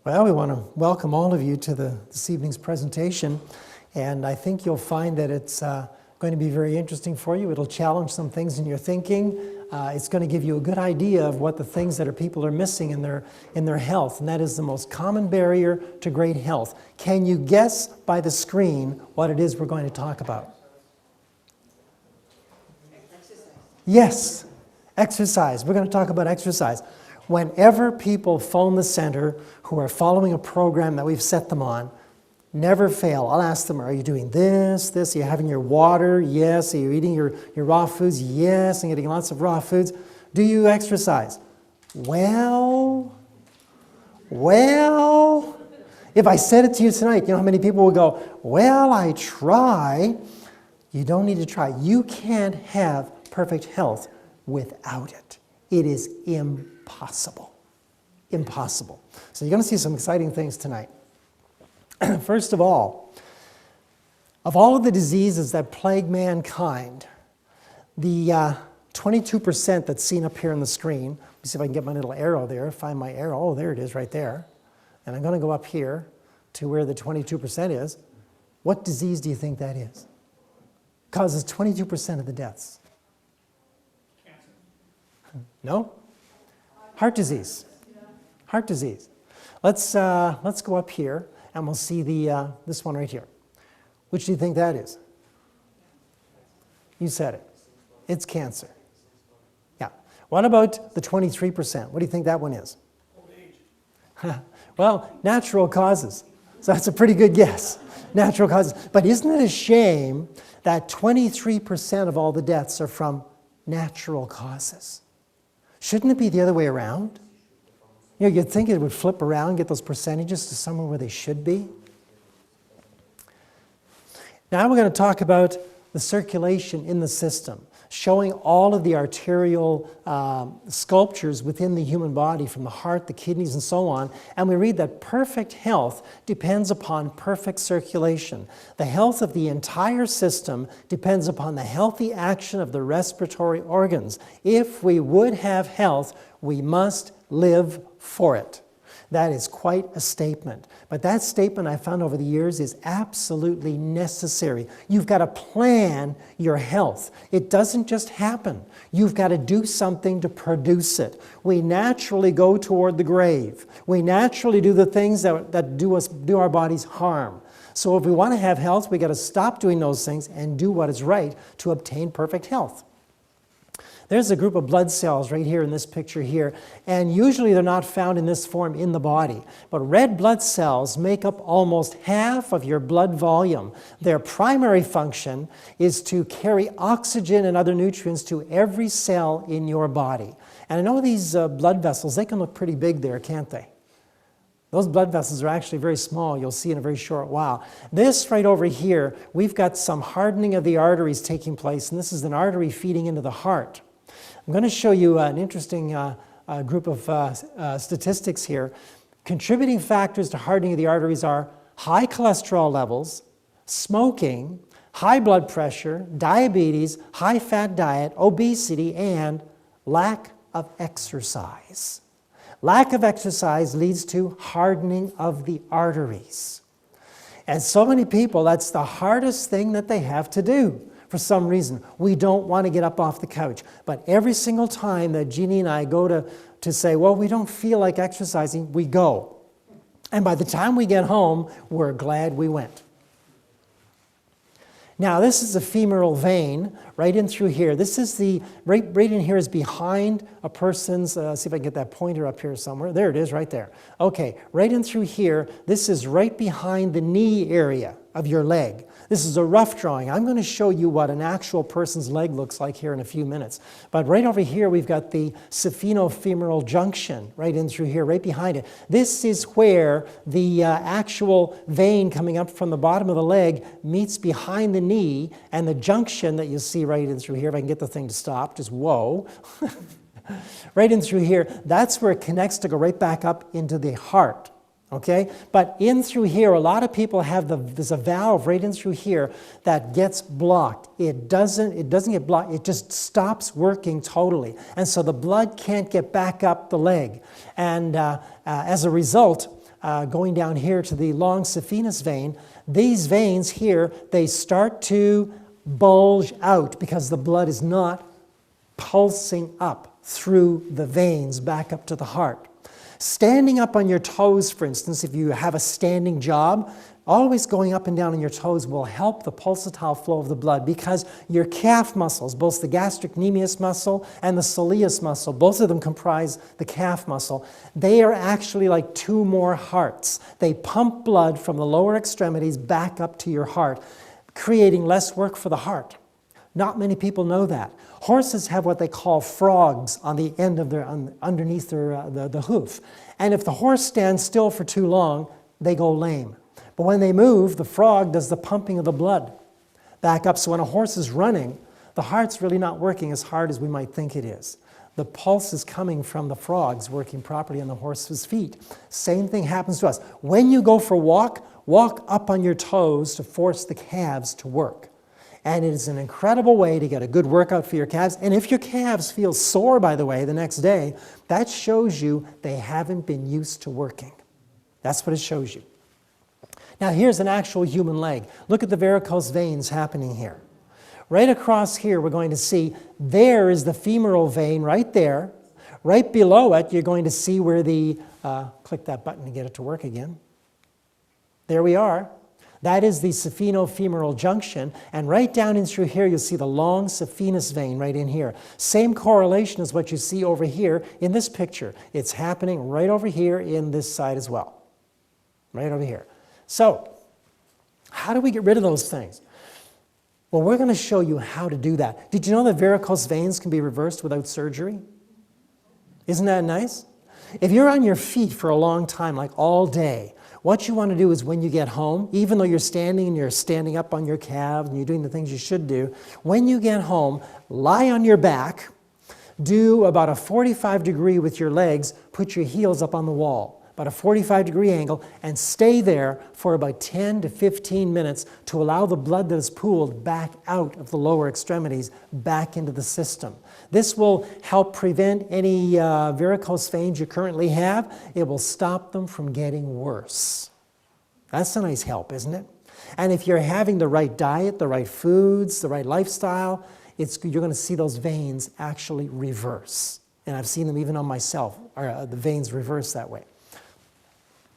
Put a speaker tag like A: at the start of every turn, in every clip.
A: Well, we want to welcome all of you to this evening's presentation, and I think you'll find that it's going to be very interesting for you. It'll challenge some things in your thinking. It's going to give you a good idea of what the things that people are missing in their health, and that is the most common barrier to great health. Can you guess by the screen what it is we're going to talk about?
B: Exercise.
A: Yes, exercise. We're going to talk about exercise. Whenever people phone the center who are following a program that we've set them on, never fail. I'll ask them, are you doing this? Are you having your water? Yes. Are you eating your raw foods? Yes. And getting lots of raw foods. Do you exercise? Well, if I said it to you tonight, you know how many people will go, well, I try. You don't need to try. You can't have perfect health without it. It is impossible. Impossible. So you're going to see some exciting things tonight. First of all of the diseases that plague mankind, the 22% that's seen up here on the screen, let me see if I can get my little arrow there, find my arrow. Oh, there it is right there. And I'm going to go up here to where the 22% is. What disease do you think that is? Causes 22% of the deaths. No? Heart disease. Heart disease. Let's go up here and we'll see this one right here. Which do you think that is? You said it. It's cancer. Yeah. What about the 23%? What do you think that one is?
B: Old age.
A: Well, natural causes. So that's a pretty good guess. Natural causes. But isn't it a shame that 23% of all the deaths are from natural causes? Shouldn't it be the other way around? You know, you'd think it would flip around, get those percentages to somewhere where they should be. Now we're going to talk about the circulation in the system, showing all of the arterial sculptures within the human body, from the heart, the kidneys, and so on. And we read that perfect health depends upon perfect circulation. The health of the entire system depends upon the healthy action of the respiratory organs. If we would have health, we must live for it. That is quite a statement. But that statement I found over the years is absolutely necessary. You've got to plan your health. It doesn't just happen. You've got to do something to produce it. We naturally go toward the grave. We naturally do the things that do our bodies harm. So if we want to have health, we've got to stop doing those things and do what is right to obtain perfect health. There's a group of blood cells right here in this picture here, and usually they're not found in this form in the body. But red blood cells make up almost half of your blood volume. Their primary function is to carry oxygen and other nutrients to every cell in your body. And I know these blood vessels, they can look pretty big there, can't they? Those blood vessels are actually very small. You'll see in a very short while. This right over here, we've got some hardening of the arteries taking place, and this is an artery feeding into the heart. I'm going to show you an interesting group of statistics here. Contributing factors to hardening of the arteries are high cholesterol levels, smoking, high blood pressure, diabetes, high-fat diet, obesity, and lack of exercise. Lack of exercise leads to hardening of the arteries. And so many people, that's the hardest thing that they have to do. For some reason, we don't want to get up off the couch. But every single time that Jeanie and I go to say, well, we don't feel like exercising, we go. And by the time we get home, we're glad we went. Now, this is the femoral vein right in through here. This is right in here is behind a person's, see if I can get that pointer up here somewhere. There it is, right there. Okay, right in through here, this is right behind the knee area of your leg. This is a rough drawing. I'm going to show you what an actual person's leg looks like here in a few minutes. But right over here, we've got the saphenofemoral junction right in through here, right behind it. This is where the actual vein coming up from the bottom of the leg meets behind the knee, and the junction that you see right in through here, if I can get the thing to stop, just whoa. Right in through here, that's where it connects to go right back up into the heart. Okay, but in through here, a lot of people have there's a valve right in through here that gets blocked. It doesn't get blocked. It just stops working totally, and so the blood can't get back up the leg. And as a result, going down here to the long saphenous vein, these veins here, they start to bulge out because the blood is not pulsing up through the veins back up to the heart. Standing up on your toes, for instance, if you have a standing job, always going up and down on your toes will help the pulsatile flow of the blood because your calf muscles, both the gastrocnemius muscle and the soleus muscle, both of them comprise the calf muscle, they are actually like two more hearts. They pump blood from the lower extremities back up to your heart, creating less work for the heart. Not many people know that. Horses have what they call frogs on the end of their, underneath their, the hoof. And if the horse stands still for too long, they go lame. But when they move, the frog does the pumping of the blood back up. So when a horse is running, the heart's really not working as hard as we might think it is. The pulse is coming from the frogs working properly on the horse's feet. Same thing happens to us. When you go for a walk, walk up on your toes to force the calves to work. And it is an incredible way to get a good workout for your calves. And if your calves feel sore, by the way, the next day, that shows you they haven't been used to working. That's what it shows you. Now here's an actual human leg. Look at the varicose veins happening here. Right across here we're going to see there is the femoral vein right there. Right below it you're going to see where the, click that button to get it to work again. There we are. That is the saphenofemoral junction, and right down in through here you'll see the long saphenous vein right in here. Same correlation as what you see over here in this picture. It's happening right over here in this side as well. Right over here. So, how do we get rid of those things? Well, we're going to show you how to do that. Did you know that varicose veins can be reversed without surgery? Isn't that nice? If you're on your feet for a long time, like all day, what you want to do is when you get home, even though you're standing and you're standing up on your calves and you're doing the things you should do, when you get home, lie on your back, do about a 45 degree with your legs, put your heels up on the wall, about a 45-degree angle, and stay there for about 10 to 15 minutes to allow the blood that is pooled back out of the lower extremities back into the system. This will help prevent any varicose veins you currently have. It will stop them from getting worse. That's a nice help, isn't it? And if you're having the right diet, the right foods, the right lifestyle, you're going to see those veins actually reverse. And I've seen them even on myself, the veins reverse that way.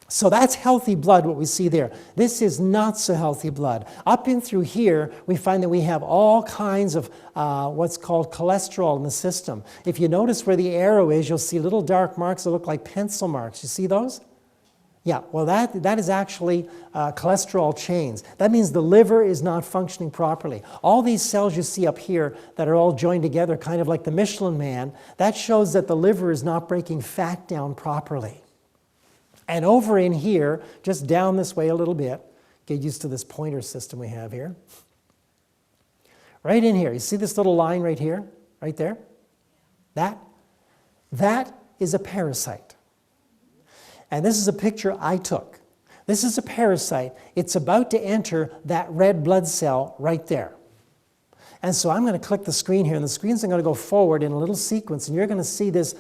A: So that's healthy blood, what we see there. This is not so healthy blood. Up in through here, we find that we have all kinds of what's called cholesterol in the system. If you notice where the arrow is, you'll see little dark marks that look like pencil marks. You see those? Yeah, well that is actually cholesterol chains. That means the liver is not functioning properly. All these cells you see up here that are all joined together, kind of like the Michelin Man, that shows that the liver is not breaking fat down properly. And over in here, just down this way a little bit, get used to this pointer system we have here. Right in here, you see this little line right here, right there? That is a parasite. And this is a picture I took. This is a parasite. It's about to enter that red blood cell right there. And so I'm going to click the screen here, and the screen's going to go forward in a little sequence, and you're going to see this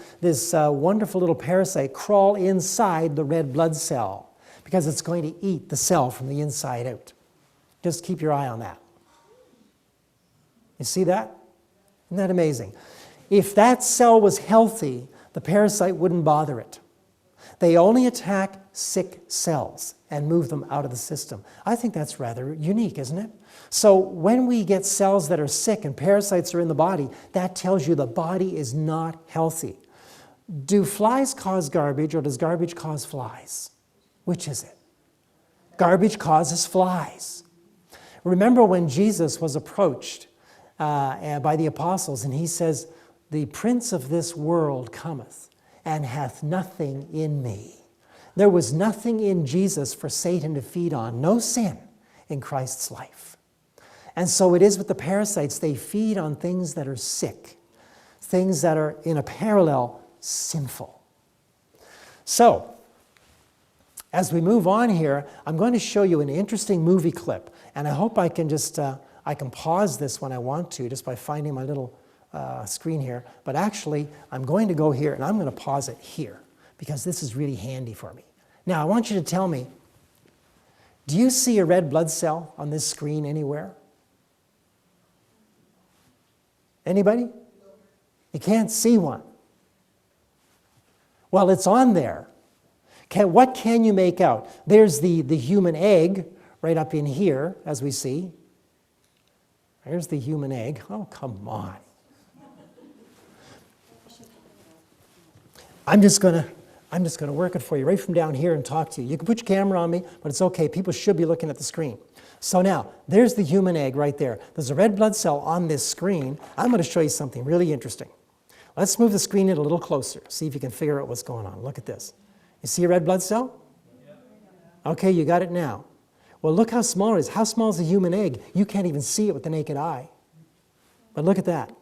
A: wonderful little parasite crawl inside the red blood cell because it's going to eat the cell from the inside out. Just keep your eye on that. You see that? Isn't that amazing? If that cell was healthy, the parasite wouldn't bother it. They only attack sick cells and move them out of the system. I think that's rather unique, isn't it? So when we get cells that are sick and parasites are in the body, that tells you the body is not healthy. Do flies cause garbage, or does garbage cause flies? Which is it? Garbage causes flies. Remember when Jesus was approached by the apostles, and he says, "The prince of this world cometh, and hath nothing in me." There was nothing in Jesus for Satan to feed on, no sin in Christ's life. And so it is with the parasites. They feed on things that are sick, things that are in a parallel sinful. So, as we move on here, I'm going to show you an interesting movie clip. And I hope I can just, I can pause this when I want to, just by finding my little screen here. But actually, I'm going to go here, and I'm going to pause it here, because this is really handy for me. Now, I want you to tell me, do you see a red blood cell on this screen anywhere? Anybody? You can't see one. Well, it's on there. What can you make out? There's the human egg right up in here, as we see. There's the human egg. Oh, come on. I'm just going to work it for you right from down here and talk to you. You can put your camera on me, but it's okay. People should be looking at the screen. So now, there's the human egg right there. There's a red blood cell on this screen. I'm going to show you something really interesting. Let's move the screen in a little closer. See if you can figure out what's going on. Look at this. You see a red blood cell? Okay, you got it now. Well, look how small it is. How small is a human egg? You can't even see it with the naked eye. But look at that.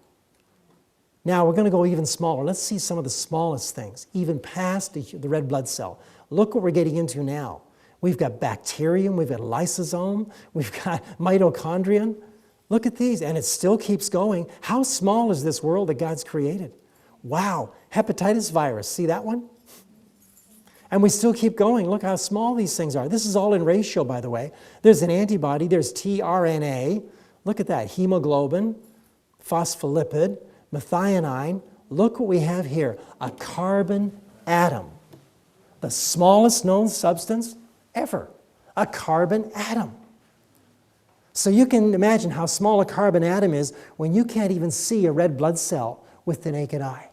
A: Now, we're going to go even smaller. Let's see some of the smallest things, even past the red blood cell. Look what we're getting into now. We've got bacterium, we've got lysosome, we've got mitochondrion. Look at these, and it still keeps going. How small is this world that God's created? Wow, hepatitis virus, see that one? And we still keep going. Look how small these things are. This is all in ratio, by the way. There's an antibody, there's tRNA. Look at that, hemoglobin, phospholipid, methionine. Look what we have here, a carbon atom. The smallest known substance ever, a carbon atom. So you can imagine how small a carbon atom is when you can't even see a red blood cell with the naked eye.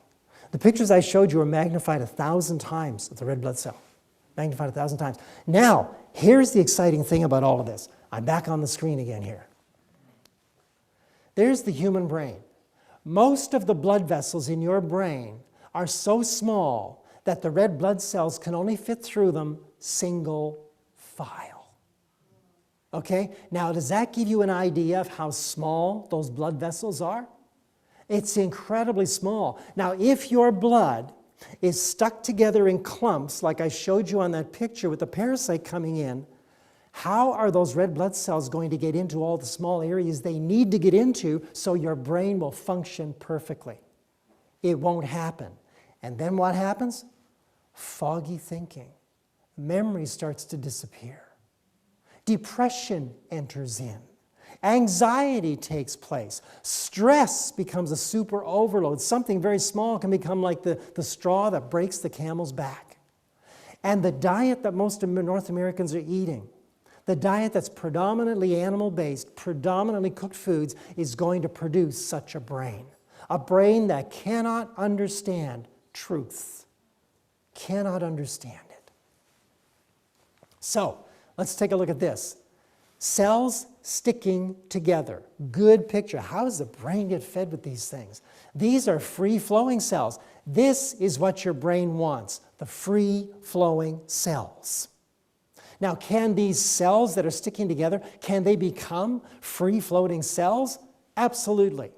A: The pictures I showed you are magnified 1,000 times with the red blood cell. Magnified 1,000 times. Now, here's the exciting thing about all of this. I'm back on the screen again here. There's the human brain. Most of the blood vessels in your brain are so small that the red blood cells can only fit through them single file. Okay? Now, does that give you an idea of how small those blood vessels are? It's incredibly small. Now, if your blood is stuck together in clumps, like I showed you on that picture with the parasite coming in, how are those red blood cells going to get into all the small areas they need to get into so your brain will function perfectly? It won't happen. And then what happens? Foggy thinking. Memory starts to disappear. Depression enters in. Anxiety takes place. Stress becomes a super overload. Something very small can become like the straw that breaks the camel's back. And the diet that most North Americans are eating, the diet that's predominantly animal-based, predominantly cooked foods, is going to produce such a brain that cannot understand truth, cannot understand it. So, let's take a look at this. Cells sticking together. Good picture. How does the brain get fed with these things? These are free-flowing cells. This is what your brain wants, the free-flowing cells. Now, can these cells that are sticking together, can they become free-floating cells? Absolutely.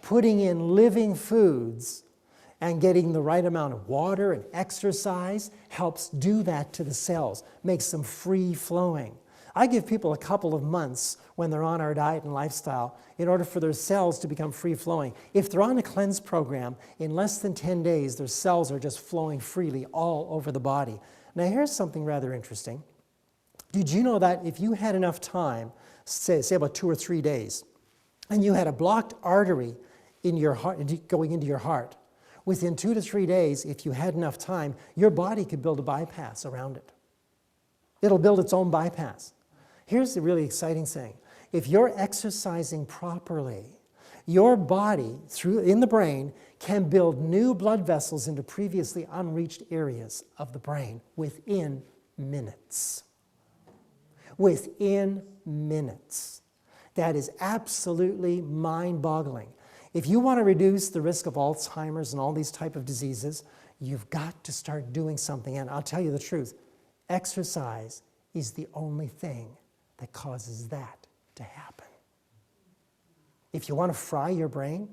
A: Putting in living foods and getting the right amount of water and exercise helps do that to the cells, makes them free-flowing. I give people a couple of months when they're on our diet and lifestyle in order for their cells to become free-flowing. If they're on a cleanse program, in less than 10 days, their cells are just flowing freely all over the body. Now, here's something rather interesting. Did you know that if you had enough time, say about 2 or 3 days, and you had a blocked artery in your heart, going into your heart, within 2 to 3 days, if you had enough time, your body could build a bypass around it. It'll build its own bypass. Here's the really exciting thing. If you're exercising properly, your body, in the brain, can build new blood vessels into previously unreached areas of the brain within minutes. Within minutes. That is absolutely mind-boggling. If you want to reduce the risk of Alzheimer's and all these type of diseases, you've got to start doing something. And I'll tell you the truth, exercise is the only thing that causes that to happen. If you want to fry your brain,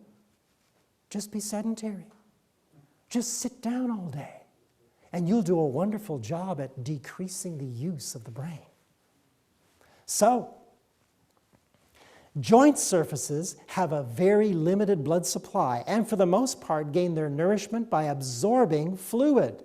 A: just be sedentary. Just sit down all day, and you'll do a wonderful job at decreasing the use of the brain. So, joint surfaces have a very limited blood supply and for the most part gain their nourishment by absorbing fluid.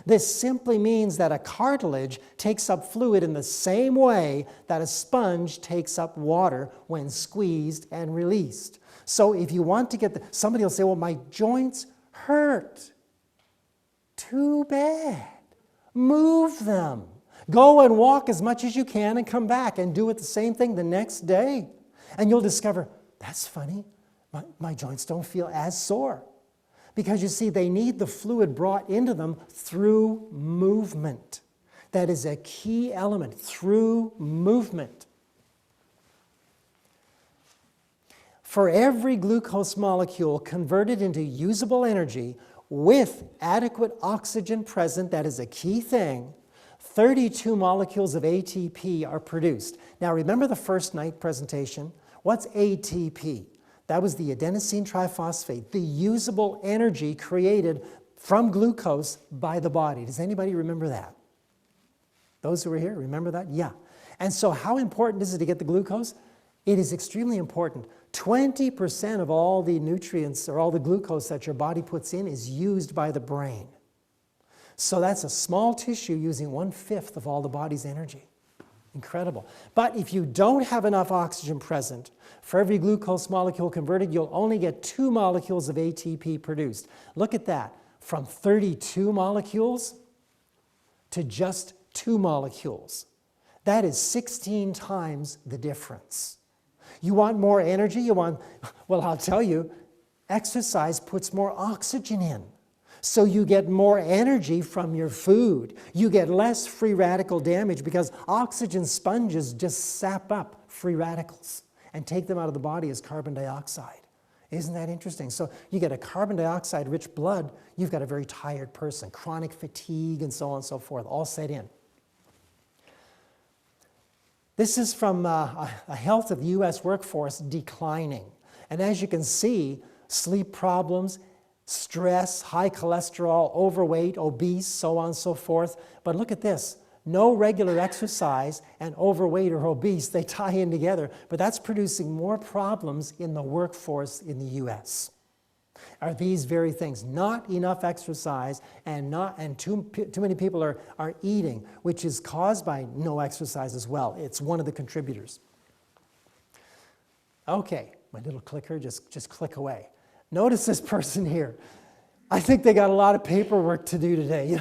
A: This simply means that a cartilage takes up fluid in the same way that a sponge takes up water when squeezed and released. So if you want to get somebody will say, well, my joints hurt. Too bad. Move them. Go and walk as much as you can and come back and do it the same thing the next day. And you'll discover, that's funny, my joints don't feel as sore. Because you see, they need the fluid brought into them through movement. That is a key element, through movement. For every glucose molecule converted into usable energy with adequate oxygen present, that is a key thing, 32 molecules of ATP are produced. Now remember the first night presentation? What's ATP? That was the adenosine triphosphate, the usable energy created from glucose by the body. Does anybody remember that? Those who were here, remember that? Yeah. And so how important is it to get the glucose? It is extremely important. 20% of all the nutrients or all the glucose that your body puts in is used by the brain. So that's a small tissue using 1/5 of all the body's energy. Incredible. But if you don't have enough oxygen present, for every glucose molecule converted, you'll only get 2 molecules of ATP produced. Look at that. From 32 molecules to just 2 molecules. That is 16 times the difference. You want more energy? Well, I'll tell you, exercise puts more oxygen in. So you get more energy from your food. You get less free radical damage because oxygen sponges just sap up free radicals and take them out of the body as carbon dioxide. Isn't that interesting? So you get a carbon dioxide-rich blood, you've got a very tired person, chronic fatigue and so on and so forth, all set in. This is from a health of the U.S. workforce declining. And as you can see, sleep problems, stress, high cholesterol, overweight, obese, so on and so forth. But look at this. No regular exercise and overweight or obese, they tie in together. But that's producing more problems in the workforce in the U.S. Are these very things. Not enough exercise and too many people are eating, which is caused by no exercise as well. It's one of the contributors. Okay, my little clicker, just click away. Notice this person here. I think they got a lot of paperwork to do today.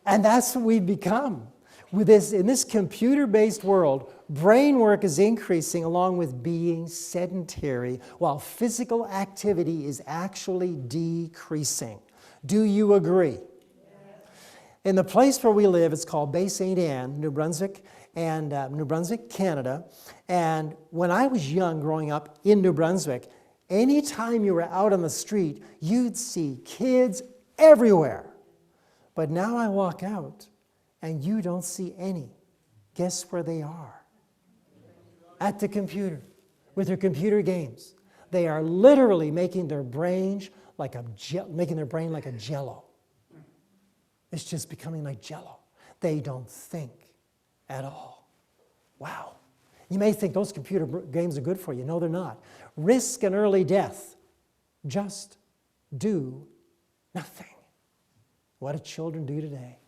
A: And that's what we've become. In this computer-based world, brain work is increasing along with being sedentary, while physical activity is actually decreasing. Do you agree? Yes. In the place where we live, it's called Bay St. Anne, New Brunswick, Canada. And when I was young, growing up in New Brunswick, anytime you were out on the street, you'd see kids everywhere. But now I walk out, and you don't see any. Guess where they are? At the computer, with their computer games. They are literally making their brain like a jello. It's just becoming like jello. They don't think at all. Wow. You may think those computer games are good for you. No, they're not. Risk and early death. Just do nothing. What do children do today?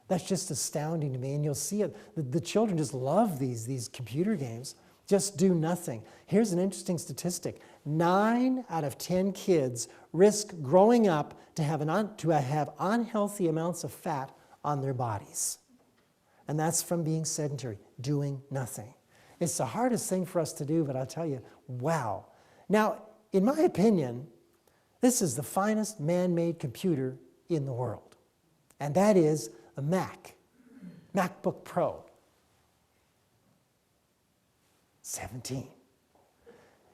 A: That's just astounding to me, and you'll see it. The children just love these computer games. Just do nothing. Here's an interesting statistic. 9 out of 10 kids risk growing up to have unhealthy amounts of fat on their bodies. And that's from being sedentary, doing nothing. It's the hardest thing for us to do, but I'll tell you, wow. Now, in my opinion, this is the finest man-made computer in the world. And that is a MacBook Pro 17.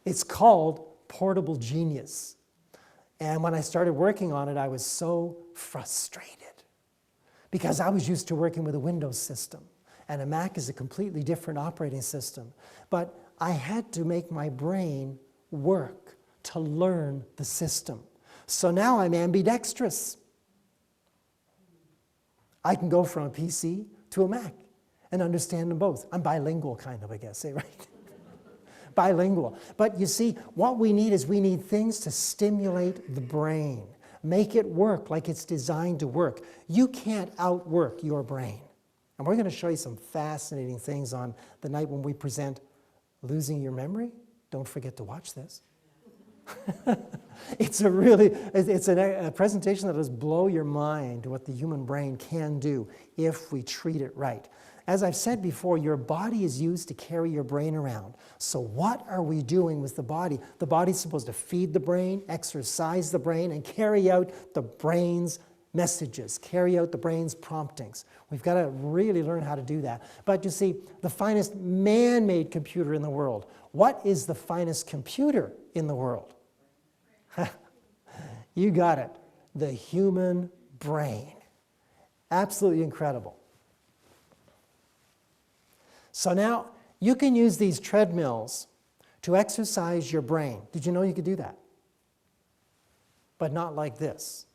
A: It's called Portable Genius. And when I started working on it, I was so frustrated because I was used to working with a Windows system, and a Mac is a completely different operating system. But I had to make my brain work to learn the system. So now I'm ambidextrous. I can go from a PC to a Mac and understand them both. I'm bilingual, kind of, I guess, right? Bilingual. But you see, what we need is we need things to stimulate the brain. Make it work like it's designed to work. You can't outwork your brain. And we're going to show you some fascinating things on the night when we present Losing Your Memory. Don't forget to watch this. It's a presentation that will blow your mind to what the human brain can do if we treat it right. As I've said before, your body is used to carry your brain around. So what are we doing with the body? The body's supposed to feed the brain, exercise the brain, and carry out the brain's messages, carry out the brain's promptings. We've got to really learn how to do that. But you see, the finest man-made computer in the world. What is the finest computer in the world? You got it. The human brain. Absolutely incredible. So now, you can use these treadmills to exercise your brain. Did you know you could do that? But not like this.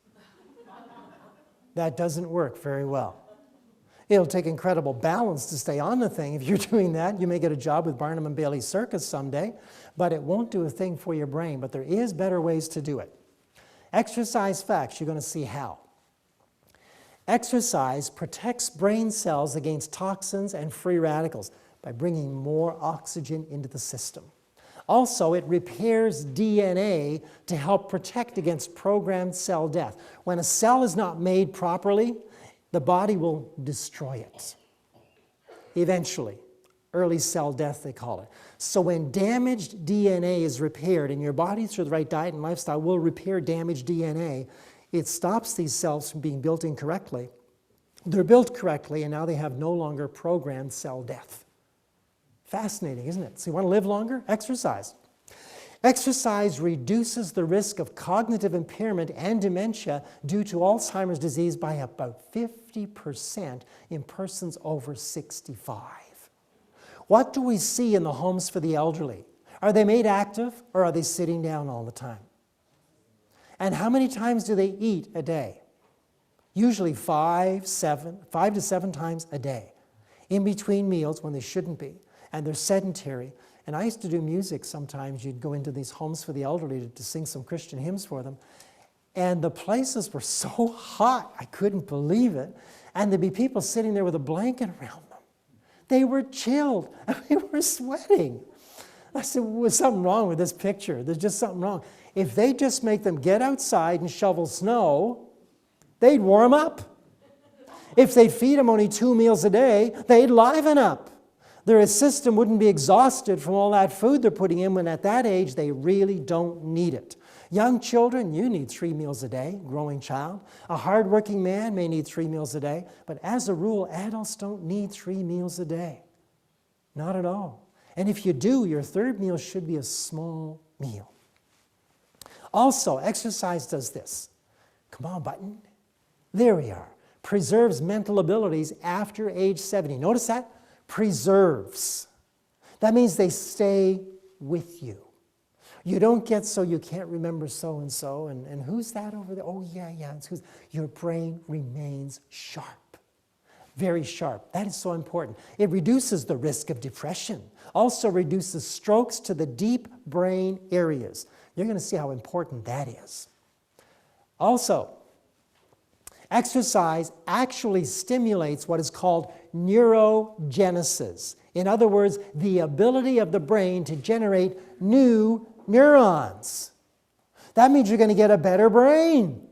A: That doesn't work very well. It'll take incredible balance to stay on the thing. If you're doing that, you may get a job with Barnum and Bailey Circus someday, but it won't do a thing for your brain. But there is better ways to do it. Exercise facts, you're going to see how. Exercise protects brain cells against toxins and free radicals by bringing more oxygen into the system. Also, it repairs DNA to help protect against programmed cell death. When a cell is not made properly, the body will destroy it. Eventually. Early cell death, they call it. So when damaged DNA is repaired, and your body, through the right diet and lifestyle, will repair damaged DNA, it stops these cells from being built incorrectly. They're built correctly, and now they have no longer programmed cell death. Fascinating, isn't it? So you want to live longer? Exercise. Exercise reduces the risk of cognitive impairment and dementia due to Alzheimer's disease by about 50% in persons over 65. What do we see in the homes for the elderly? Are they made active, or are they sitting down all the time? And how many times do they eat a day? Usually 5 to 7 times a day, in between meals when they shouldn't be. And they're sedentary. And I used to do music sometimes. You'd go into these homes for the elderly to sing some Christian hymns for them. And the places were so hot, I couldn't believe it. And there'd be people sitting there with a blanket around them. They were chilled, and they were sweating. I said, well, there's something wrong with this picture. There's just something wrong. If they just make them get outside and shovel snow, they'd warm up. If they feed them only 2 meals a day, they'd liven up. Their system wouldn't be exhausted from all that food they're putting in when at that age they really don't need it. Young children, you need 3 meals a day, growing child. A hardworking man may need 3 meals a day, but as a rule, adults don't need 3 meals a day. Not at all. And if you do, your third meal should be a small meal. Also, exercise does this. Come on, button. There we are. Preserves mental abilities after age 70. Notice that? Preserves. That means they stay with you. You don't get so you can't remember so-and-so, and who's that over there? Oh, yeah, it's who's. Your brain remains sharp. Very sharp. That is so important. It reduces the risk of depression. Also reduces strokes to the deep brain areas. You're going to see how important that is. Also, exercise actually stimulates what is called Neuro Genesis. In other words, the ability of the brain to generate new neurons. That means you're going to get a better brain.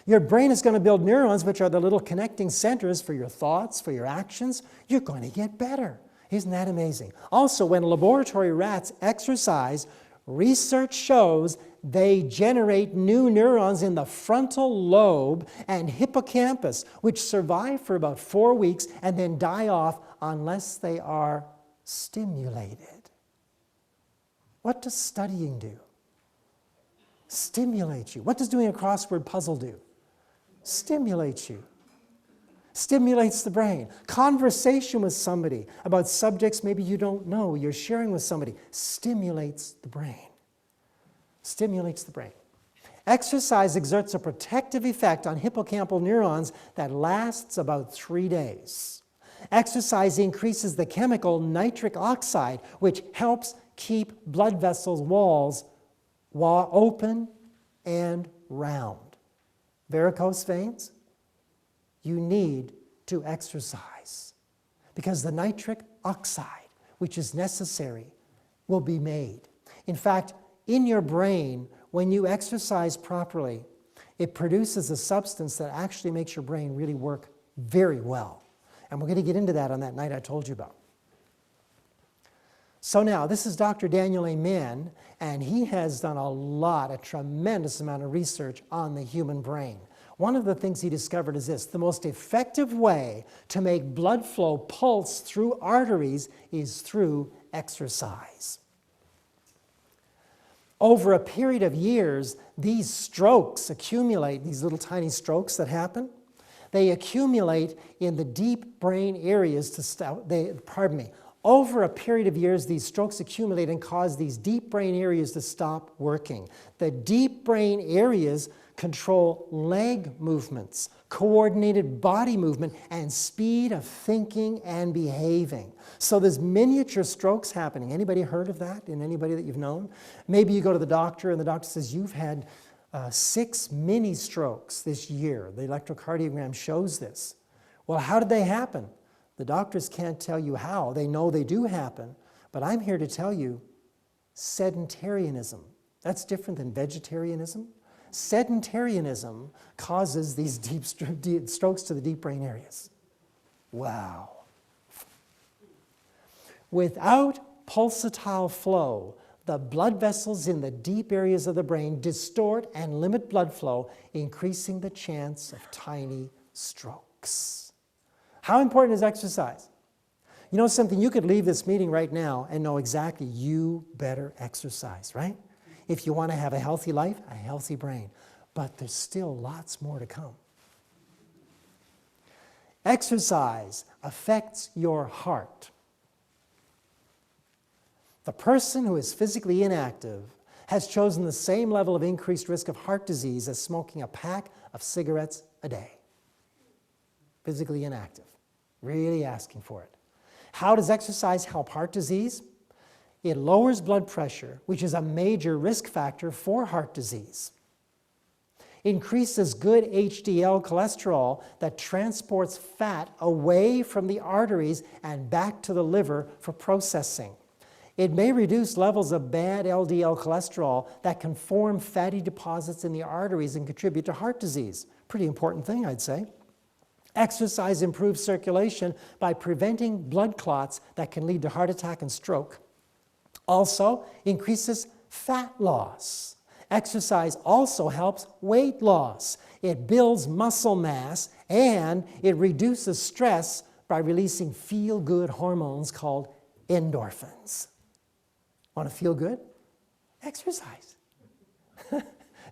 A: Your brain is going to build neurons, which are the little connecting centers for your thoughts, for your actions. You're going to get better. Isn't that amazing? Also, when laboratory rats exercise, research shows they generate new neurons in the frontal lobe and hippocampus, which survive for about 4 weeks and then die off unless they are stimulated. What does studying do? Stimulate you. What does doing a crossword puzzle do? Stimulates you. Stimulates the brain. Conversation with somebody about subjects maybe you don't know, you're sharing with somebody, stimulates the brain. Stimulates the brain. Exercise exerts a protective effect on hippocampal neurons that lasts about 3 days. Exercise increases the chemical nitric oxide, which helps keep blood vessels walls open and round. varicose veins, you need to exercise because the nitric oxide, which is necessary, will be made. In fact, in your brain, when you exercise properly, it produces a substance that actually makes your brain really work very well. And we're going to get into that on that night I told you about. So now, this is Dr. Daniel Amen, and he has done a tremendous amount of research on the human brain. One of the things he discovered is this: the most effective way to make blood flow pulse through arteries is through exercise. Over a period of years, these strokes accumulate, these little tiny strokes that happen, they accumulate in the deep brain areas over a period of years, these strokes accumulate and cause these deep brain areas to stop working. The deep brain areas control leg movements, coordinated body movement, and speed of thinking and behaving. So there's miniature strokes happening. Anybody heard of that in anybody that you've known? Maybe you go to the doctor and the doctor says, you've had 6 mini strokes this year. The electrocardiogram shows this. Well, how did they happen? The doctors can't tell you how. They know they do happen. But I'm here to tell you, sedentarianism. That's different than vegetarianism. Sedentarianism causes these deep strokes to the deep brain areas. Wow. Without pulsatile flow, the blood vessels in the deep areas of the brain distort and limit blood flow, increasing the chance of tiny strokes. How important is exercise? You know something? You could leave this meeting right now and know exactly you better exercise, right? If you want to have a healthy life, a healthy brain. But there's still lots more to come. Exercise affects your heart. The person who is physically inactive has chosen the same level of increased risk of heart disease as smoking a pack of cigarettes a day. Physically inactive. Really asking for it. How does exercise help heart disease? It lowers blood pressure, which is a major risk factor for heart disease. Increases good HDL cholesterol that transports fat away from the arteries and back to the liver for processing. It may reduce levels of bad LDL cholesterol that can form fatty deposits in the arteries and contribute to heart disease. Pretty important thing, I'd say. Exercise improves circulation by preventing blood clots that can lead to heart attack and stroke. Also, increases fat loss. Exercise also helps weight loss. It builds muscle mass and it reduces stress by releasing feel-good hormones called endorphins. Want to feel good? Exercise.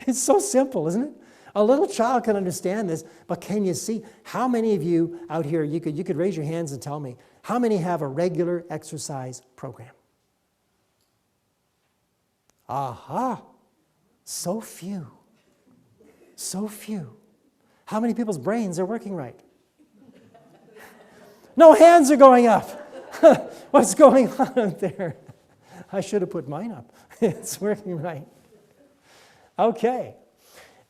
A: It's so simple, isn't it? A little child can understand this, but can you see how many of you out here, you could raise your hands and tell me, how many have a regular exercise program? Aha, so few, so few. How many people's brains are working right? No hands are going up. What's going on out there? I should have put mine up. It's working right. Okay.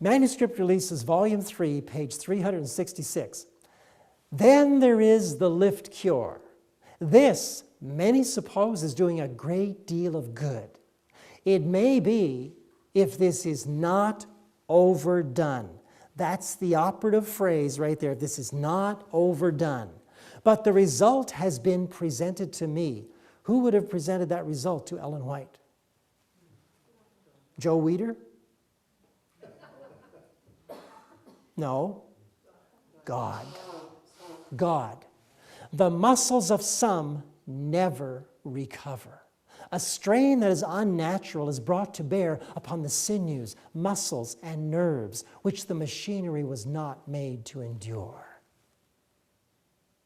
A: Manuscript Releases, Volume 3, page 366. Then there is the lift cure. This, many suppose, is doing a great deal of good. It may be if this is not overdone. That's the operative phrase right there. This is not overdone. But the result has been presented to me. Who would have presented that result to Ellen White? Joe Weider? No. God. God. The muscles of some never recover. A strain that is unnatural is brought to bear upon the sinews, muscles, and nerves, which the machinery was not made to endure.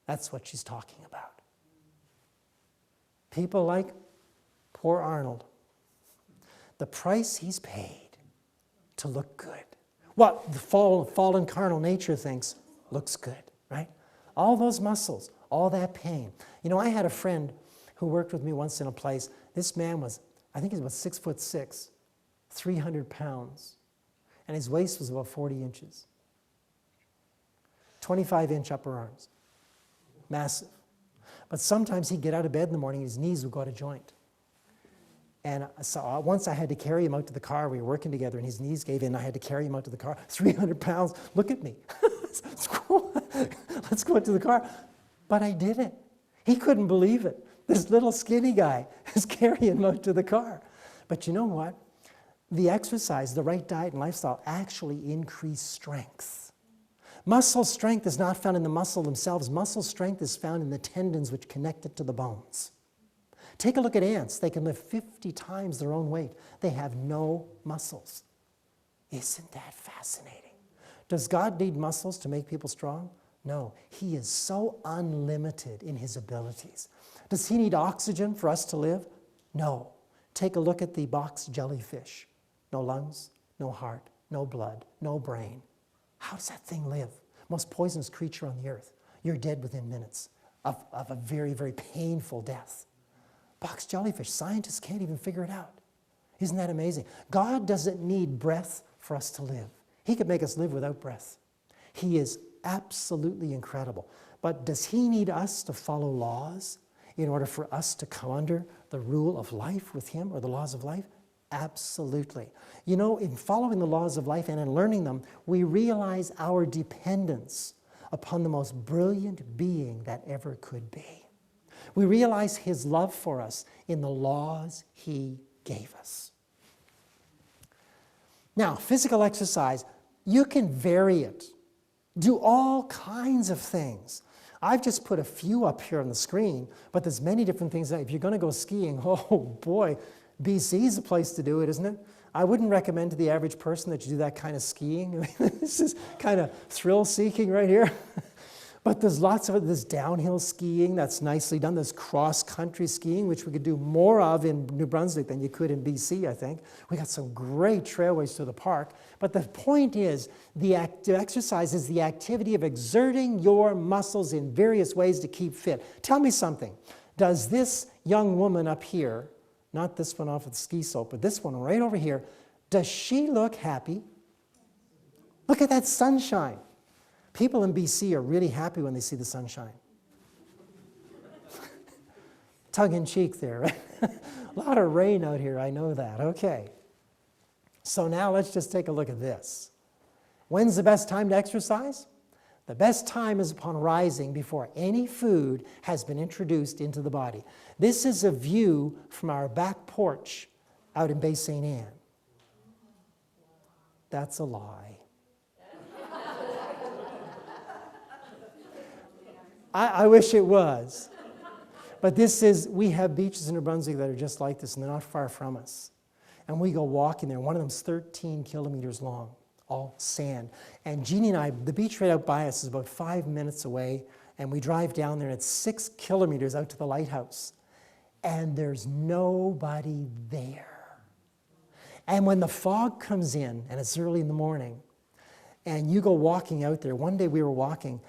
A: That's what she's talking about. People like poor Arnold. The price he's paid to look good. What the fallen carnal nature thinks looks good, right? All those muscles, all that pain. You know, I had a friend who worked with me once in a place. This man was, I think he was about 6'6", 300 pounds, and his waist was about 40 inches. 25-inch upper arms. Massive. But sometimes he'd get out of bed in the morning, his knees would go out of joint. And so once I had to carry him out to the car. We were working together, and his knees gave in. I had to carry him out to the car. 300 pounds. Look at me. Let's go out to the car. But I did it. He couldn't believe it. This little skinny guy is carrying him out to the car. But you know what? The exercise, the right diet and lifestyle actually increase strength. Muscle strength is not found in the muscle themselves. Muscle strength is found in the tendons which connect it to the bones. Take a look at ants. They can lift 50 times their own weight. They have no muscles. Isn't that fascinating? Does God need muscles to make people strong? No. He is so unlimited in his abilities. Does he need oxygen for us to live? No. Take a look at the box jellyfish. No lungs, no heart, no blood, no brain. How does that thing live? Most poisonous creature on the earth. You're dead within minutes of a very, very painful death. Box jellyfish, scientists can't even figure it out. Isn't that amazing? God doesn't need breath for us to live. He could make us live without breath. He is absolutely incredible. But does he need us to follow laws in order for us to come under the rule of life with him, or the laws of life? Absolutely. You know, in following the laws of life and in learning them, we realize our dependence upon the most brilliant being that ever could be. We realize his love for us in the laws he gave us. Now, physical exercise, you can vary it. Do all kinds of things. I've just put a few up here on the screen, but there's many different things that if you're going to go skiing, oh boy, BC is the place to do it, isn't it? I wouldn't recommend to the average person that you do that kind of skiing. This is kind of thrill-seeking right here. But there's lots of it. There's downhill skiing that's nicely done. There's cross-country skiing, which we could do more of in New Brunswick than you could in BC, I think. We got some great trailways to the park. But the point is, the exercise is the activity of exerting your muscles in various ways to keep fit. Tell me something. Does this young woman up here, not this one off of the ski slope, but this one right over here, does she look happy? Look at that sunshine. People in BC are really happy when they see the sunshine. Tongue-in-cheek there, right? A lot of rain out here, I know that. Okay. So now let's just take a look at this. When's the best time to exercise? The best time is upon rising before any food has been introduced into the body. This is a view from our back porch out in Bay St. Anne. That's a lie. I wish it was. But this is, we have beaches in New Brunswick that are just like this, and they're not far from us. And we go walking there. One of them's 13 kilometers long, all sand. And Jeanie and I, the beach right out by us is about 5 minutes away, and we drive down there, and it's 6 kilometers out to the lighthouse. And there's nobody there. And when the fog comes in, and it's early in the morning, and you go walking out there, one day we were walking,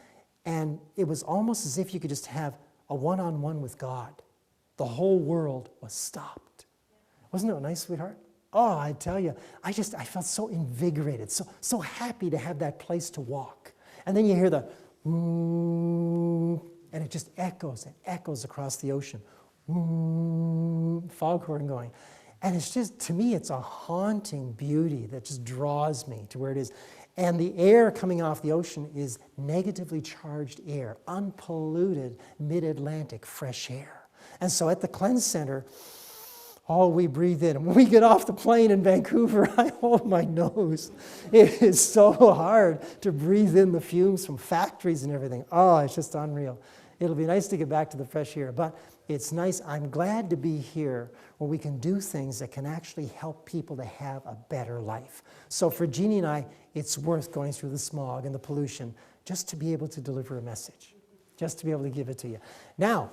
A: and it was almost as if you could just have a one-on-one with God. The whole world was stopped. Wasn't it nice, sweetheart? Oh, I tell you, I felt so invigorated, so happy to have that place to walk. And then you hear the and it just echoes and echoes across the ocean. Foghorn going. And it's just, to me, it's a haunting beauty that just draws me to where it is. And the air coming off the ocean is negatively charged air, unpolluted mid-Atlantic fresh air. And so at the Cleanse Center, all we breathe in. And when we get off the plane in Vancouver, I hold my nose. It is so hard to breathe in the fumes from factories and everything. Oh, it's just unreal. It'll be nice to get back to the fresh air, but it's nice. I'm glad to be here where we can do things that can actually help people to have a better life. So for Jeanie and I, it's worth going through the smog and the pollution just to be able to deliver a message, just to be able to give it to you. Now,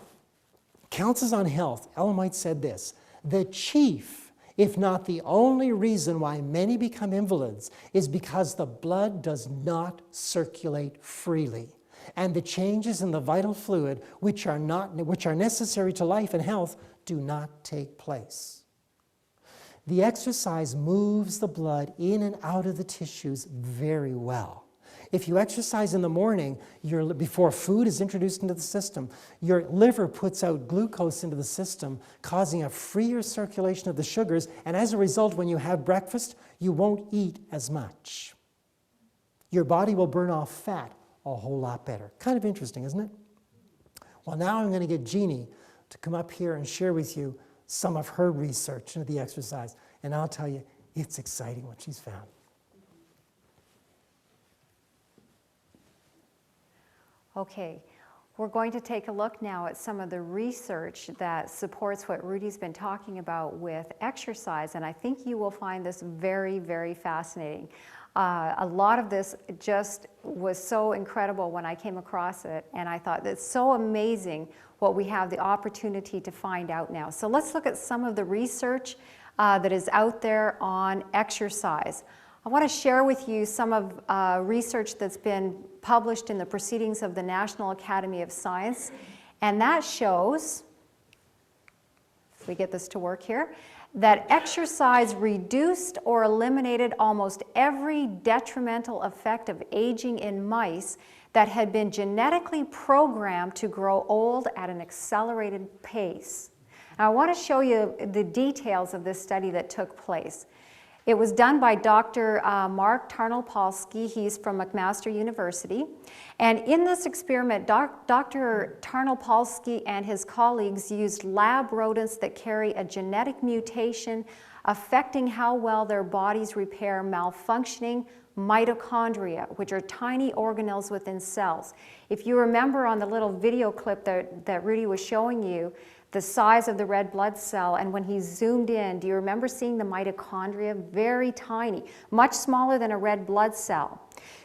A: Counsels on Health, Ellen White said this: the chief, if not the only reason why many become invalids is because the blood does not circulate freely. And the changes in the vital fluid, which are necessary to life and health, do not take place. The exercise moves the blood in and out of the tissues very well. If you exercise in the morning, before food is introduced into the system, your liver puts out glucose into the system, causing a freer circulation of the sugars, and as a result, when you have breakfast, you won't eat as much. Your body will burn off fat a whole lot better. Kind of interesting, isn't it? Well, now I'm going to get Jeanie to come up here and share with you some of her research into the exercise. And I'll tell you, it's exciting what she's found.
C: Okay, we're going to take a look now at some of the research that supports what Rudy's been talking about with exercise, and I think you will find this very, very fascinating. A lot of this just was so incredible when I came across it, and I thought it's so amazing what we have the opportunity to find out now. So let's look at some of the research that is out there on exercise. I want to share with you some of research that's been published in the Proceedings of the National Academy of Science, and that shows, if we get this to work here, that exercise reduced or eliminated almost every detrimental effect of aging in mice that had been genetically programmed to grow old at an accelerated pace. Now, I want to show you the details of this study that took place. It was done by Dr. Mark Tarnopolsky. He's from McMaster University. And in this experiment, Dr. Tarnopolsky and his colleagues used lab rodents that carry a genetic mutation affecting how well their bodies repair malfunctioning mitochondria, which are tiny organelles within cells. If you remember on the little video clip that Rudy was showing you, the size of the red blood cell, and when he zoomed in, do you remember seeing the mitochondria? Very tiny, much smaller than a red blood cell.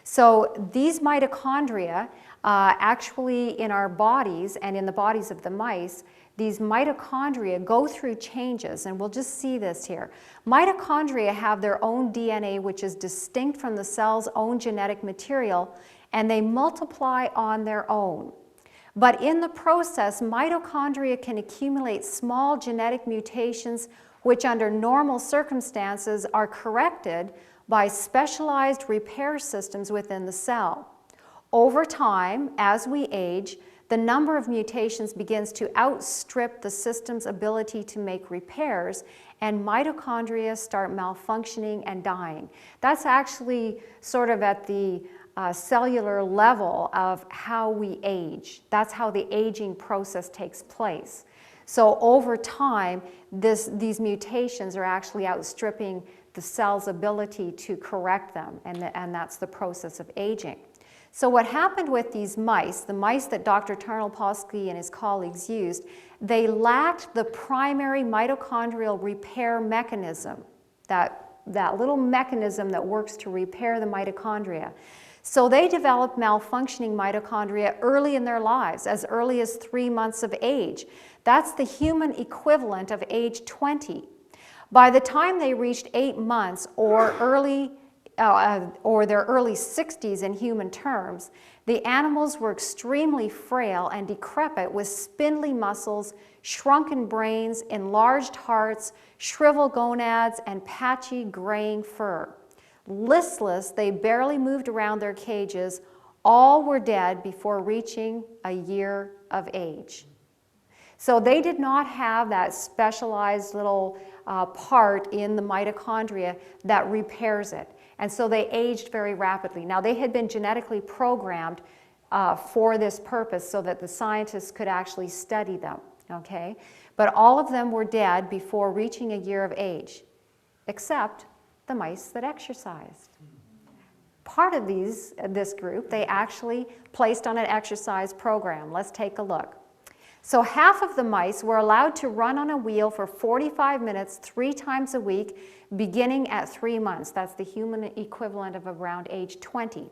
C: So these mitochondria, actually in our bodies and in the bodies of the mice, these mitochondria go through changes, and we'll just see this here. Mitochondria have their own DNA, which is distinct from the cell's own genetic material, and they multiply on their own. But in the process, mitochondria can accumulate small genetic mutations which under normal circumstances are corrected by specialized repair systems within the cell. Over time, as we age, the number of mutations begins to outstrip the system's ability to make repairs, and mitochondria start malfunctioning and dying. That's actually sort of at the cellular level of how we age. That's how the aging process takes place. So over time, these mutations are actually outstripping the cell's ability to correct them, and that's the process of aging. So what happened with these mice, the mice that Dr. Tarnopolsky and his colleagues used, they lacked the primary mitochondrial repair mechanism, that little mechanism that works to repair the mitochondria. So they developed malfunctioning mitochondria early in their lives, as early as 3 months of age. That's the human equivalent of age 20. By the time they reached 8 months or their early 60s in human terms, the animals were extremely frail and decrepit with spindly muscles, shrunken brains, enlarged hearts, shriveled gonads, and patchy graying fur. Listless, they barely moved around their cages. All were dead before reaching a year of age. So they did not have that specialized little part in the mitochondria that repairs it. And so they aged very rapidly. Now, they had been genetically programmed for this purpose so that the scientists could actually study them, okay? But all of them were dead before reaching a year of age, except the mice that exercised. Part of this group, they actually placed on an exercise program. Let's take a look. So half of the mice were allowed to run on a wheel for 45 minutes 3 times a week, beginning at 3 months. That's the human equivalent of around age 20.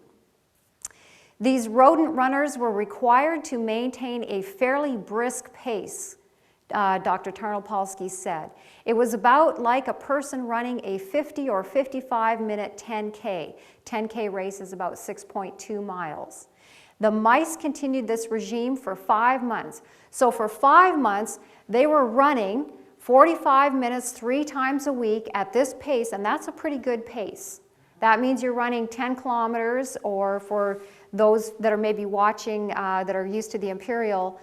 C: These rodent runners were required to maintain a fairly brisk pace, Dr. Tarnopolsky said. It was about like a person running a 50 or 55-minute 10K. 10K race is about 6.2 miles. The mice continued this regime for 5 months. So for 5 months, they were running 45 minutes 3 times a week at this pace, and that's a pretty good pace. That means you're running 10 kilometers, or for those that are maybe watching that are used to the imperial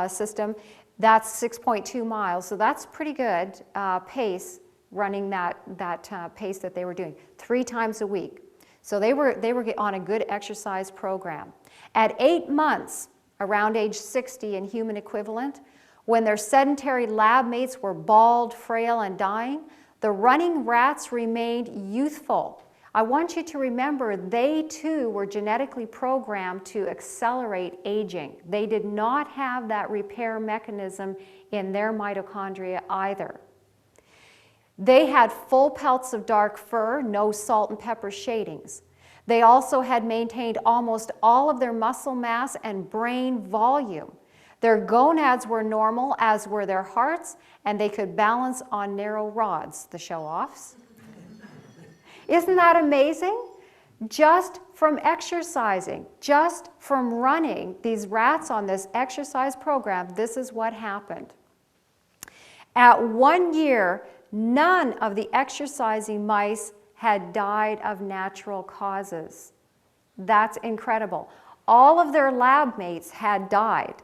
C: system, that's 6.2 miles. So that's pretty good pace, running that pace that they were doing 3 times a week. So they were on a good exercise program. At 8 months, around age 60 in human equivalent, when their sedentary lab mates were bald, frail, and dying, the running rats remained youthful. I want you to remember they too were genetically programmed to accelerate aging. They did not have that repair mechanism in their mitochondria either. They had full pelts of dark fur, no salt and pepper shadings. They also had maintained almost all of their muscle mass and brain volume. Their gonads were normal, as were their hearts, and they could balance on narrow rods, the show-offs. Isn't that amazing? Just from exercising, just from running these rats on this exercise program, this is what happened. At 1 year, none of the exercising mice had died of natural causes. That's incredible. All of their lab mates had died.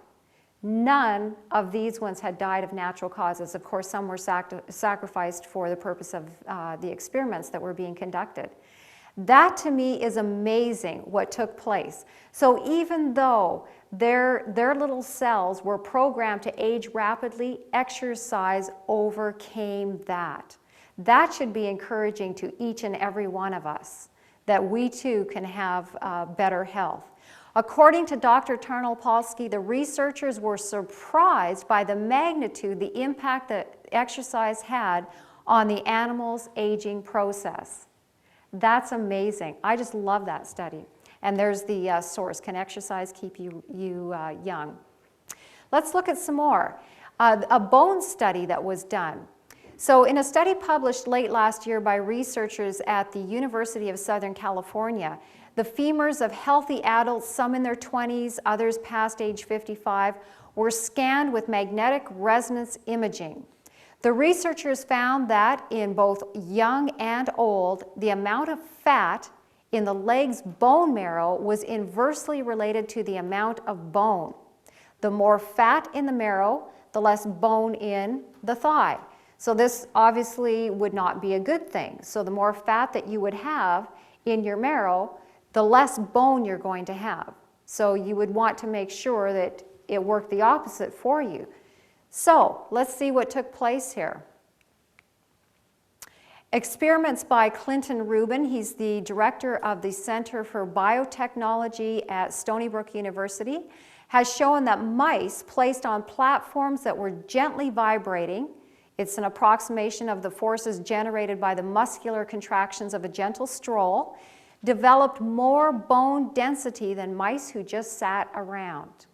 C: None of these ones had died of natural causes. Of course, some were sacrificed for the purpose of the experiments that were being conducted. That to me is amazing what took place. So even though their little cells were programmed to age rapidly, exercise overcame that. That should be encouraging to each and every one of us, that we too can have better health. According to Dr. Tarnopolsky, the researchers were surprised by the magnitude, the impact that exercise had on the animal's aging process. That's amazing. I just love that study. And there's the source, Can Exercise Keep You Young? Let's look at some more. A bone study that was done. So in a study published late last year by researchers at the University of Southern California, the femurs of healthy adults, some in their 20s, others past age 55, were scanned with magnetic resonance imaging. The researchers found that in both young and old, the amount of fat in the leg's bone marrow was inversely related to the amount of bone. The more fat in the marrow, the less bone in the thigh. So this obviously would not be a good thing. So the more fat that you would have in your marrow, the less bone you're going to have. So you would want to make sure that it worked the opposite for you. So let's see what took place here. Experiments by Clinton Rubin, he's the director of the Center for Biotechnology at Stony Brook University, has shown that mice placed on platforms that were gently vibrating, it's an approximation of the forces generated by the muscular contractions of a gentle stroll, developed more bone density than mice who just sat around.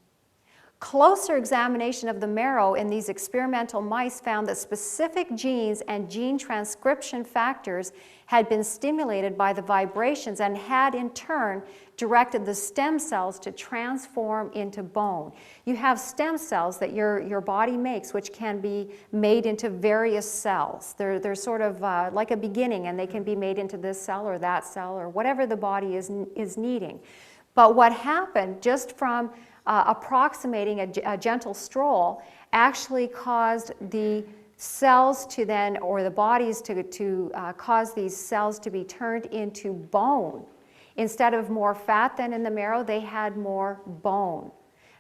C: Closer examination of the marrow in these experimental mice found that specific genes and gene transcription factors had been stimulated by the vibrations and had in turn directed the stem cells to transform into bone. You have stem cells that your body makes, which can be made into various cells. They're sort of like a beginning, and they can be made into this cell or that cell or whatever the body is needing. But what happened just from approximating a gentle stroll actually caused the cells to then, or the bodies to cause these cells to be turned into bone. Instead of more fat than in the marrow, they had more bone.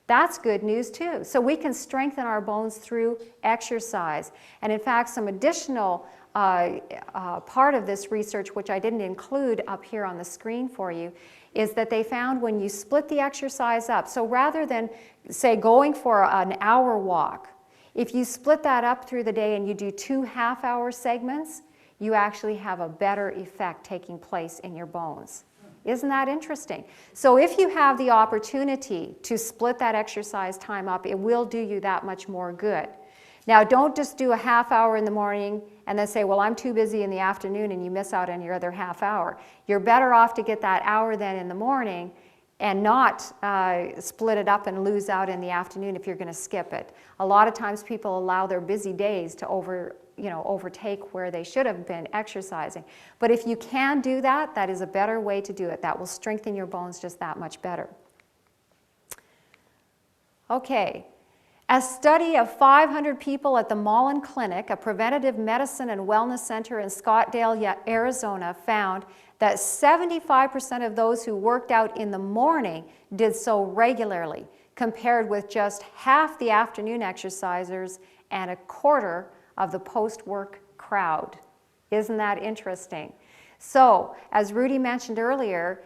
C: That's good news too. So we can strengthen our bones through exercise. And in fact, some additional part of this research, which I didn't include up here on the screen for you, is that they found when you split the exercise up, so rather than, say, going for an hour walk, if you split that up through the day and you do 2 half-hour segments, you actually have a better effect taking place in your bones. Isn't that interesting? So if you have the opportunity to split that exercise time up, it will do you that much more good. Now, don't just do a half hour in the morning and then say, well, I'm too busy in the afternoon, and you miss out on your other half hour. You're better off to get that hour then in the morning and not split it up and lose out in the afternoon if you're going to skip it. A lot of times people allow their busy days to overtake where they should have been exercising. But if you can do that, that is a better way to do it. That will strengthen your bones just that much better. Okay. A study of 500 people at the Mullen Clinic, a preventative medicine and wellness center in Scottsdale, Arizona, found that 75% of those who worked out in the morning did so regularly, compared with just half the afternoon exercisers and a quarter of the post-work crowd. Isn't that interesting? So, as Rudy mentioned earlier,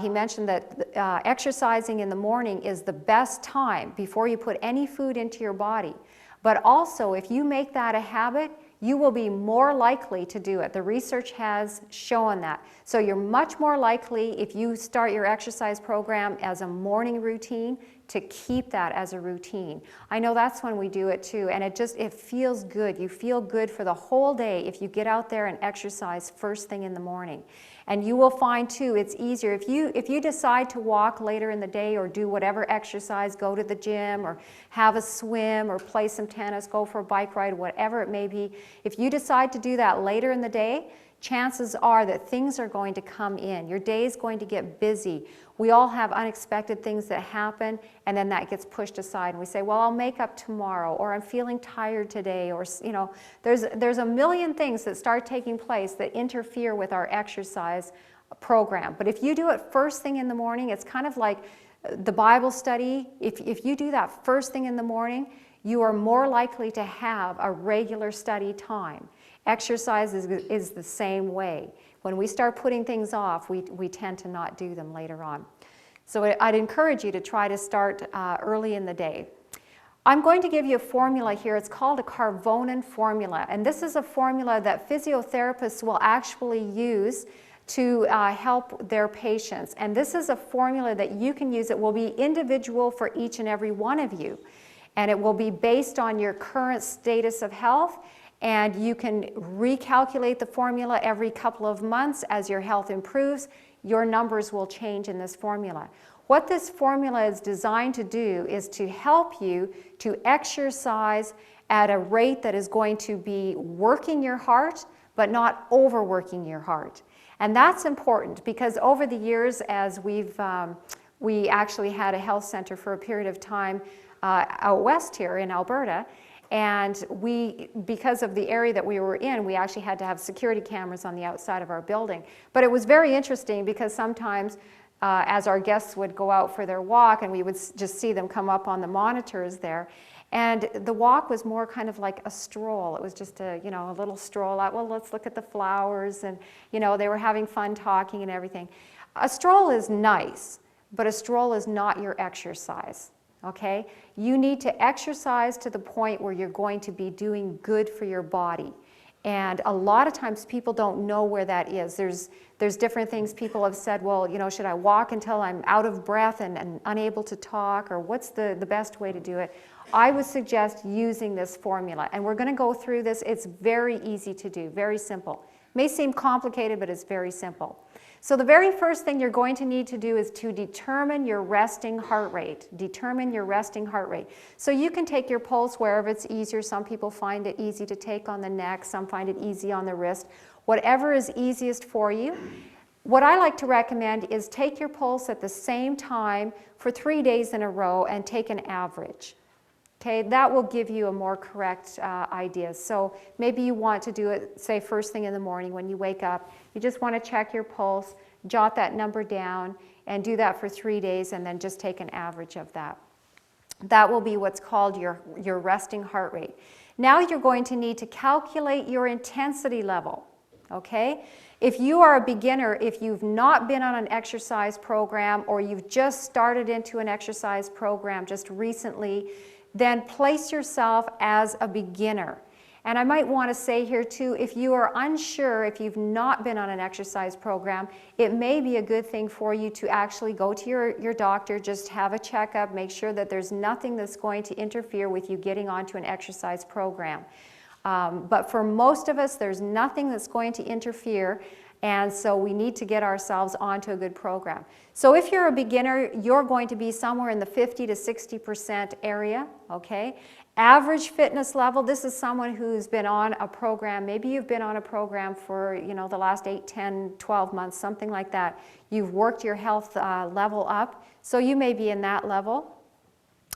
C: he mentioned that exercising in the morning is the best time before you put any food into your body. But also, if you make that a habit, you will be more likely to do it. The research has shown that. So you're much more likely, if you start your exercise program as a morning routine, to keep that as a routine. I know that's when we do it too, and it feels good. You feel good for the whole day if you get out there and exercise first thing in the morning. And you will find too, it's easier. If you decide to walk later in the day or do whatever exercise, go to the gym or have a swim or play some tennis, go for a bike ride, whatever it may be, if you decide to do that later in the day, chances are that things are going to come in. Your day is going to get busy. We all have unexpected things that happen, and then that gets pushed aside, and we say, well, I'll make up tomorrow, or I'm feeling tired today, or there's a million things that start taking place that interfere with our exercise program. But if you do it first thing in the morning, it's kind of like the Bible study. If you do that first thing in the morning, you are more likely to have a regular study time. Exercise is the same way. When we start putting things off, we tend to not do them later on. So I'd encourage you to try to start early in the day. I'm going to give you a formula here. It's called a Carvonin formula. And this is a formula that physiotherapists will actually use to help their patients. And this is a formula that you can use. It will be individual for each and every one of you. And it will be based on your current status of health. And you can recalculate the formula every couple of months as your health improves. Your numbers will change in this formula. What this formula is designed to do is to help you to exercise at a rate that is going to be working your heart, but not overworking your heart. And that's important because over the years, as we actually had a health center for a period of time out west here in Alberta. And because of the area that we were in, we actually had to have security cameras on the outside of our building. But it was very interesting because sometimes as our guests would go out for their walk and we would just see them come up on the monitors there, and the walk was more kind of like a stroll. It was just a little stroll out. Well, let's look at the flowers, and they were having fun talking and everything. A stroll is nice, but a stroll is not your exercise. Okay? You need to exercise to the point where you're going to be doing good for your body. And a lot of times people don't know where that is. There's different things people have said, well, should I walk until I'm out of breath and unable to talk, or what's the best way to do it? I would suggest using this formula. And we're going to go through this. It's very easy to do, very simple. It may seem complicated, but it's very simple. So the very first thing you're going to need to do is to determine your resting heart rate. Determine your resting heart rate. So you can take your pulse wherever it's easier. Some people find it easy to take on the neck. Some find it easy on the wrist. Whatever is easiest for you. What I like to recommend is take your pulse at the same time for 3 days in a row and take an average. Okay, that will give you a more correct idea. So maybe you want to do it, say, first thing in the morning when you wake up. You just want to check your pulse, jot that number down, and do that for 3 days, and then just take an average of that. That will be what's called your resting heart rate. Now you're going to need to calculate your intensity level. Okay? If you are a beginner, if you've not been on an exercise program, or you've just started into an exercise program just recently, then place yourself as a beginner. And I might want to say here too, if you are unsure, if you've not been on an exercise program, it may be a good thing for you to actually go to your doctor, just have a checkup, make sure that there's nothing that's going to interfere with you getting onto an exercise program. But for most of us, there's nothing that's going to interfere. And so we need to get ourselves onto a good program. So if you're a beginner, you're going to be somewhere in the 50 to 60% area, okay? Average fitness level, this is someone who's been on a program. Maybe you've been on a program for, the last 8, 10, 12 months, something like that. You've worked your health level up, so you may be in that level.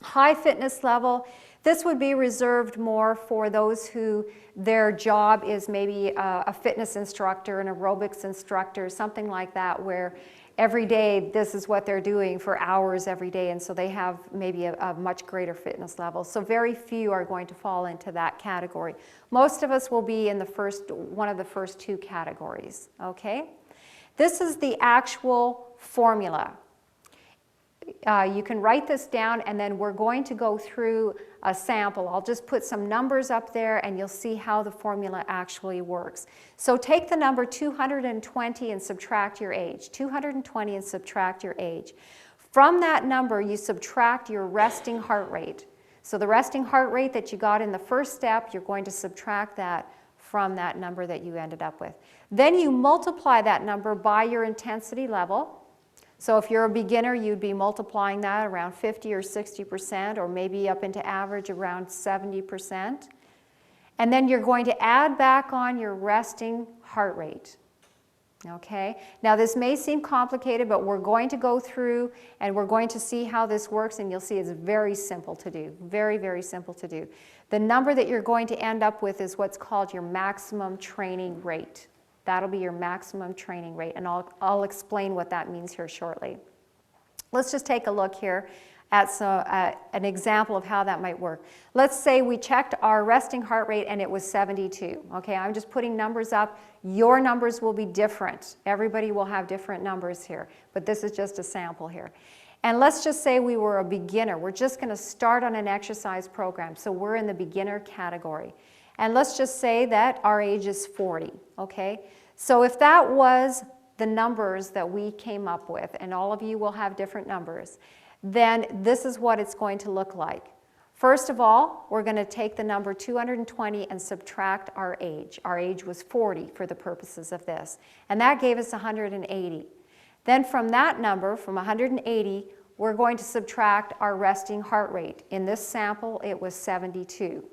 C: High fitness level, this would be reserved more for those who their job is maybe a fitness instructor, an aerobics instructor, something like that, where every day this is what they're doing for hours every day, and so they have maybe a much greater fitness level. So very few are going to fall into that category. Most of us will be in one of the first two categories, okay? This is the actual formula. You can write this down, and then we're going to go through a sample. I'll just put some numbers up there and you'll see how the formula actually works. So take the number 220 and subtract your age. 220 and subtract your age. From that number, you subtract your resting heart rate. So the resting heart rate that you got in the first step, you're going to subtract that from that number that you ended up with. Then you multiply that number by your intensity level. So if you're a beginner, you'd be multiplying that around 50 or 60%, or maybe up into average around 70%. And then you're going to add back on your resting heart rate. Okay? Now this may seem complicated, but we're going to go through and we're going to see how this works, and you'll see it's very simple to do. Very, very simple to do. The number that you're going to end up with is what's called your maximum training rate. That'll be your maximum training rate, and I'll explain what that means here shortly. Let's just take a look here at an example of how that might work. Let's say we checked our resting heart rate and it was 72. Okay, I'm just putting numbers up. Your numbers will be different. Everybody will have different numbers here, but this is just a sample here. And let's just say we were a beginner. We're just going to start on an exercise program, so we're in the beginner category. And let's just say that our age is 40, okay? So if that was the numbers that we came up with, and all of you will have different numbers, then this is what it's going to look like. First of all, we're going to take the number 220 and subtract our age. Our age was 40 for the purposes of this, and that gave us 180. Then from that number, from 180, we're going to subtract our resting heart rate. In this sample, it was 72.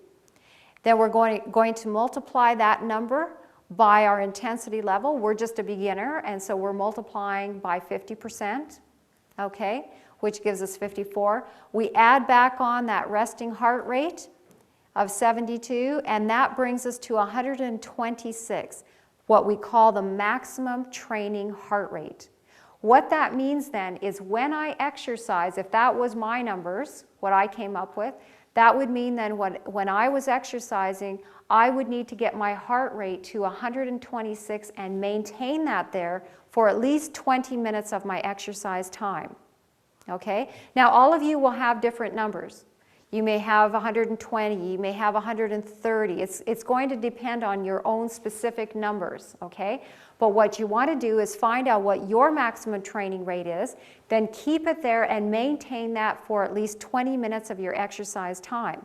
C: Then we're going to multiply that number by our intensity level. We're just a beginner, and so we're multiplying by 50%, okay, which gives us 54. We add back on that resting heart rate of 72, and that brings us to 126, what we call the maximum training heart rate. What that means then is when I exercise, if that was my numbers, what I came up with, that would mean then when I was exercising, I would need to get my heart rate to 126 and maintain that there for at least 20 minutes of my exercise time. Okay? Now all of you will have different numbers. You may have 120, you may have 130. It's going to depend on your own specific numbers, okay? But what you want to do is find out what your maximum training rate is, then keep it there and maintain that for at least 20 minutes of your exercise time.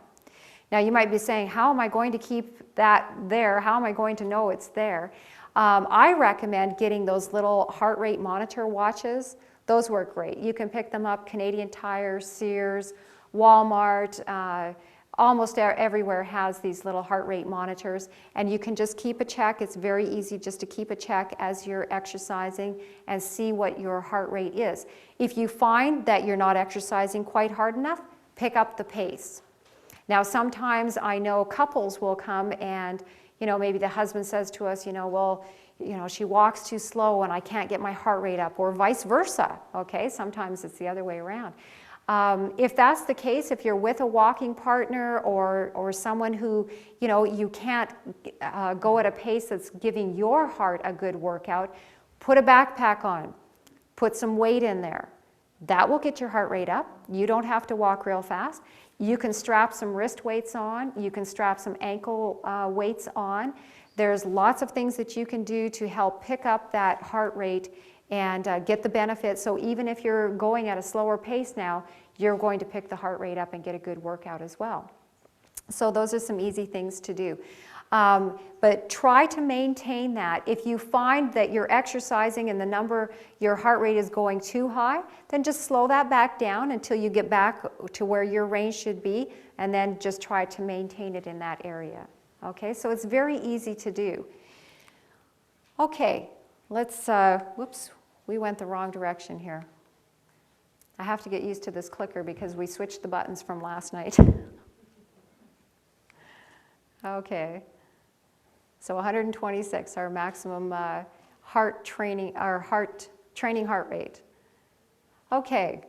C: Now you might be saying, how am I going to keep that there? How am I going to know it's there? I recommend getting those little heart rate monitor watches. Those work great. You can pick them up, Canadian Tire, Sears, Walmart, almost everywhere has these little heart rate monitors, and you can just keep a check. It's very easy just to keep a check as you're exercising and see what your heart rate is. If you find that you're not exercising quite hard enough, pick up the pace. Now sometimes I know couples will come and maybe the husband says to us, well, she walks too slow and I can't get my heart rate up, or vice versa, okay? Sometimes it's the other way around. If that's the case, if you're with a walking partner or someone who, you can't go at a pace that's giving your heart a good workout, put a backpack on, put some weight in there. That will get your heart rate up. You don't have to walk real fast. You can strap some wrist weights on. You can strap some ankle weights on. There's lots of things that you can do to help pick up that heart rate and get the benefit. So even if you're going at a slower pace now, you're going to pick the heart rate up and get a good workout as well. So those are some easy things to do. But try to maintain that. If you find that you're exercising and your heart rate is going too high, then just slow that back down until you get back to where your range should be, and then just try to maintain it in that area. Okay, so it's very easy to do. Okay, let's, whoops, we went the wrong direction here. I have to get used to this clicker because we switched the buttons from last night. Okay, so 126, our maximum training heart rate. Okay.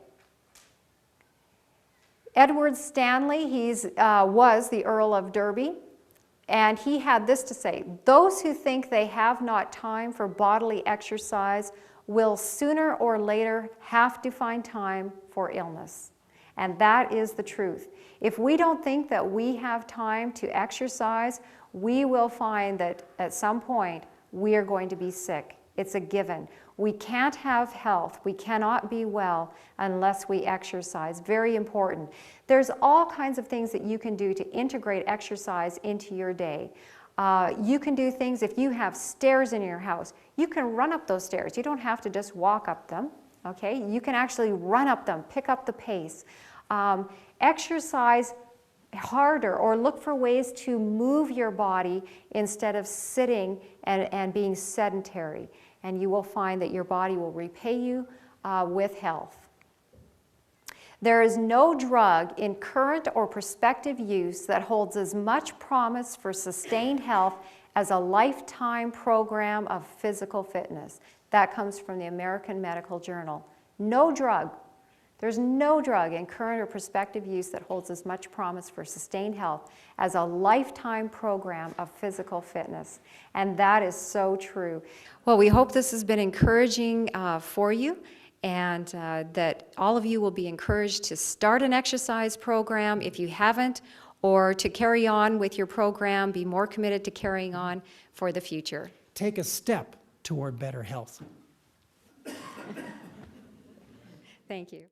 C: Edward Stanley, was the Earl of Derby, and he had this to say: those who think they have not time for bodily exercise will sooner or later have to find time for illness. And that is the truth. If we don't think that we have time to exercise, we will find that at some point we are going to be sick. It's a given. We can't have health, we cannot be well unless we exercise. Very important. There's all kinds of things that you can do to integrate exercise into your day. You can do things if you have stairs in your house. You can run up those stairs. You don't have to just walk up them. Okay? You can actually run up them, pick up the pace. Exercise harder, or look for ways to move your body instead of sitting and being sedentary. And you will find that your body will repay you with health. There is no drug in current or prospective use that holds as much promise for sustained health as a lifetime program of physical fitness. That comes from the American Medical Journal. No drug. There's no drug in current or prospective use that holds as much promise for sustained health as a lifetime program of physical fitness. And that is so true. Well, we hope this has been encouraging for you, and that all of you will be encouraged to start an exercise program if you haven't, or to carry on with your program, be more committed to carrying on for the future.
A: Take a step toward better health.
C: Thank you.